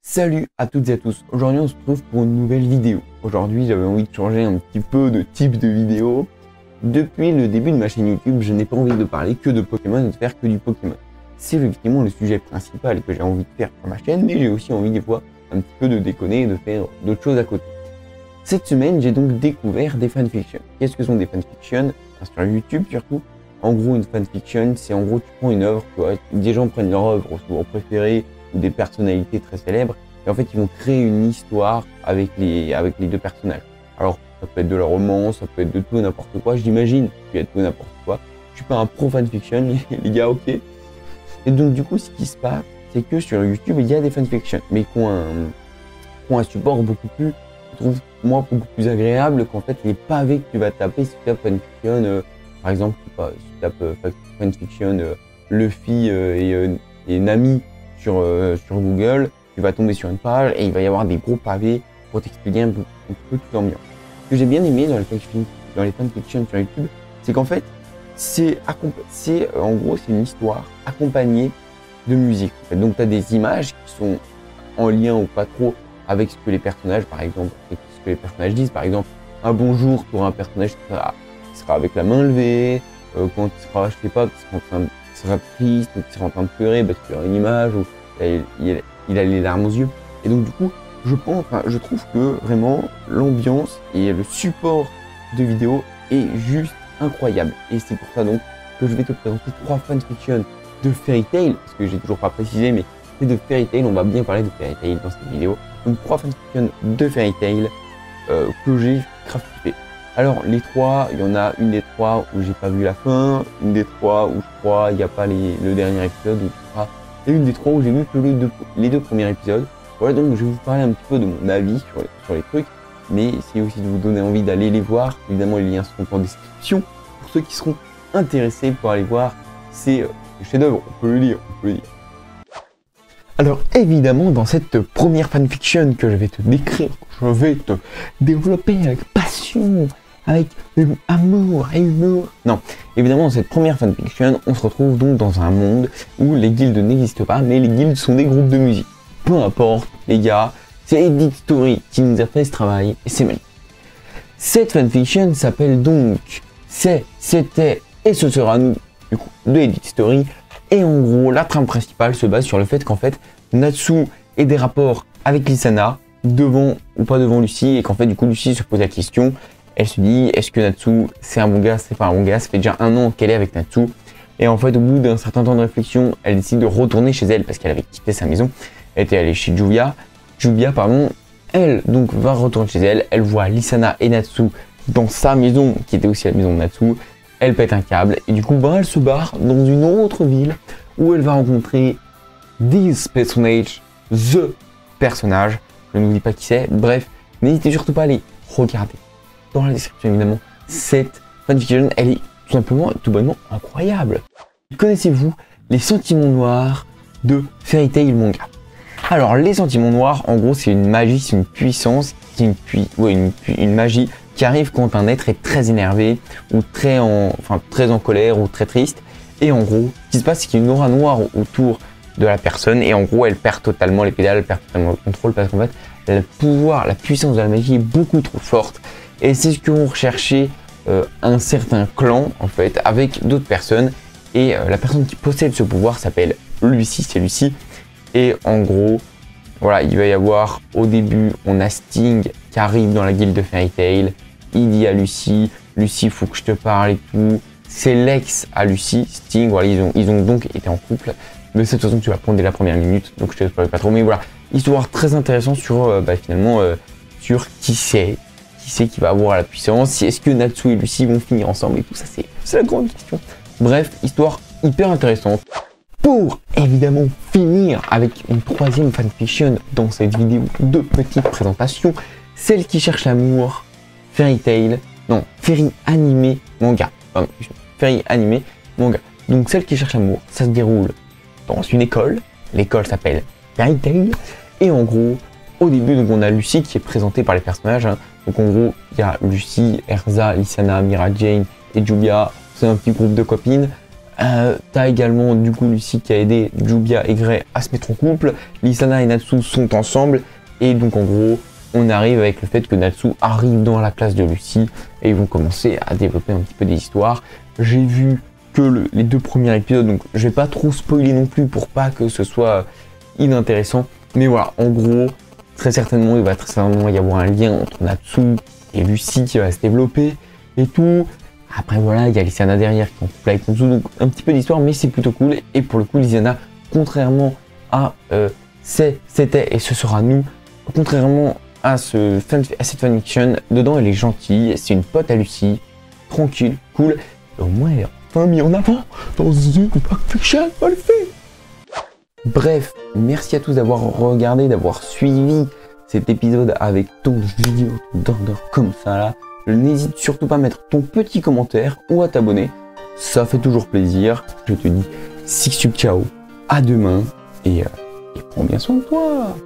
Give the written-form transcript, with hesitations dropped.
Salut à toutes et à tous, aujourd'hui on se retrouve pour une nouvelle vidéo. Aujourd'hui j'avais envie de changer un petit peu de type de vidéo. Depuis le début de ma chaîne YouTube, je n'ai pas envie de parler que de Pokémon et de faire que du Pokémon. C'est effectivement le sujet principal que j'ai envie de faire sur ma chaîne, mais j'ai aussi envie des fois un petit peu de déconner et de faire d'autres choses à côté. Cette semaine j'ai donc découvert des fanfictions. Qu'est-ce que sont des fanfictions? Sur YouTube surtout. En gros une fanfiction c'est en gros tu prends une œuvre, tu vois, des gens prennent leur œuvre souvent préférée ou des personnalités très célèbres, et en fait ils vont créer une histoire avec les deux personnages. Alors ça peut être de la romance, ça peut être de tout n'importe quoi, j'imagine, ça peut être tout n'importe quoi. Je suis pas un pro fanfiction les gars, ok. Et donc du coup ce qui se passe, c'est que sur YouTube il y a des fanfictions, mais qui ont un support beaucoup plus, je trouve moi beaucoup plus agréable qu'en fait les pavés que tu vas taper si tu tapes fanfiction, par exemple si tu tapes fanfiction Luffy et Nami sur Google, tu vas tomber sur une page et il va y avoir des gros pavés pour t'expliquer un peu toute l'ambiance. Ce que j'ai bien aimé dans les fanfictions sur YouTube, c'est qu'en fait, en gros, c'est une histoire accompagnée de musique. En fait. Donc, tu as des images qui sont en lien ou pas trop avec ce que les personnages, par exemple, disent. Par exemple, un bonjour pour un personnage qui sera avec la main levée, quand il sera, je sais pas, qui sera triste ou qui sera en train de pleurer parce qu'il y aura une image où il a les larmes aux yeux. Et donc du coup, je trouve que vraiment l'ambiance et le support de vidéo est juste incroyable. Et c'est pour ça donc que je vais te présenter 3 fanfictions de Fairy Tail, parce que j'ai toujours pas précisé, mais c'est de Fairy Tail, on va bien parler de Fairy Tail dans cette vidéo. Donc 3 fanfictions de Fairy Tail que j'ai crafté. Alors les 3, il y en a une des 3 où j'ai pas vu la fin, une des 3 où je crois il n'y a pas le dernier épisode, et une des 3 où j'ai vu que les deux premiers épisodes. Voilà, donc je vais vous parler un petit peu de mon avis sur les trucs, mais c'est aussi de vous donner envie d'aller les voir. Évidemment les liens seront en description pour ceux qui seront intéressés pour aller voir ces chefs-d'œuvre, on peut le dire. Alors évidemment dans cette première fanfiction que je vais te décrire, je vais te développer avec passion, avec amour et humour. Non, évidemment dans cette première fanfiction, on se retrouve donc dans un monde où les guildes n'existent pas, mais les guildes sont des groupes de musique. Peu importe les gars, c'est Edit Story qui nous a fait ce travail et c'est magnifique. Cette fanfiction s'appelle donc C'était et ce sera nous du coup de Edit Story. Et en gros, la trame principale se base sur le fait qu'en fait, Natsu ait des rapports avec Lisana, devant ou pas devant Lucie, et qu'en fait, du coup, Lucie se pose la question, elle se dit, est-ce que Natsu, c'est un bon gars, c'est pas un bon gars, ça fait déjà 1 an qu'elle est avec Natsu, et en fait, au bout d'un certain temps de réflexion, elle décide de retourner chez elle, parce qu'elle avait quitté sa maison, elle était allée chez Jubia, elle, donc, va retourner chez elle, elle voit Lisana et Natsu dans sa maison, qui était aussi la maison de Natsu, elle pète un câble et du coup elle se barre dans une autre ville où elle va rencontrer The personnage, je ne vous dis pas qui c'est, bref, n'hésitez surtout pas à aller regarder dans la description évidemment, cette fanfiction, elle est tout simplement, tout bonnement incroyable. Connaissez-vous les sentiments noirs de Fairy Tail manga? Alors les sentiments noirs, en gros c'est une magie, c'est une puissance, c'est une magie qui arrive quand un être est très énervé ou très en colère ou très triste. Et en gros, ce qui se passe, c'est qu'il y a une aura noire autour de la personne et en gros, elle perd totalement les pédales, elle perd totalement le contrôle parce qu'en fait, le pouvoir, la puissance de la magie est beaucoup trop forte. Et c'est ce que vont rechercher un certain clan en fait avec d'autres personnes. Et la personne qui possède ce pouvoir s'appelle Lucie, c'est Lucie. Et en gros, voilà, il va y avoir au début, on a Sting qui arrive dans la guilde de Fairy Tail. Il dit à Lucie, faut que je te parle et tout. C'est l'ex à Lucie, Sting, voilà, ils ont donc été en couple. De cette façon, tu vas prendre dès la première minute, donc je te spoil pas trop. Mais voilà, histoire très intéressante sur finalement sur qui c'est qui va avoir la puissance. Est-ce que Natsu et Lucie vont finir ensemble et tout ça, c'est la grande question. Bref, histoire hyper intéressante. Pour évidemment finir avec une 3e fanfiction dans cette vidéo de petite présentation, celle qui cherche l'amour. Fairy animé manga. Fairy animé manga. Donc celle qui cherche l'amour, ça se déroule dans une école. L'école s'appelle Fairy Tail. Et en gros, au début, donc on a Lucie qui est présentée par les personnages. Donc en gros, il y a Lucie, Erza, Lisana, Mira Jane et Jubia. C'est un petit groupe de copines. T'as également du coup Lucy qui a aidé Jubia et Grey à se mettre en couple. Lisanna et Natsu sont ensemble. Et donc en gros, on arrive avec le fait que Natsu arrive dans la classe de Lucy. Et ils vont commencer à développer un petit peu des histoires. J'ai vu que les 2 premiers épisodes, donc je vais pas trop spoiler non plus pour pas que ce soit inintéressant. Mais voilà, en gros, très certainement, il va très certainement y avoir un lien entre Natsu et Lucy qui va se développer et tout. Après voilà, il y a Lisanna derrière qui est en couple avec Natsu, donc un petit peu d'histoire, mais c'est plutôt cool. Et pour le coup, Lisanna, contrairement à c'était et ce sera nous, contrairement à cette fanfiction, dedans elle est gentille, c'est une pote à Lucy, tranquille, cool. Et au moins elle est enfin mis en avant dans une fanfiction, on le fait. Bref, merci à tous d'avoir regardé, d'avoir suivi cet épisode avec ton vidéo d'order comme ça là. N'hésite surtout pas à mettre ton petit commentaire ou à t'abonner, ça fait toujours plaisir. Je te dis ciao, à demain et prends bien soin de toi.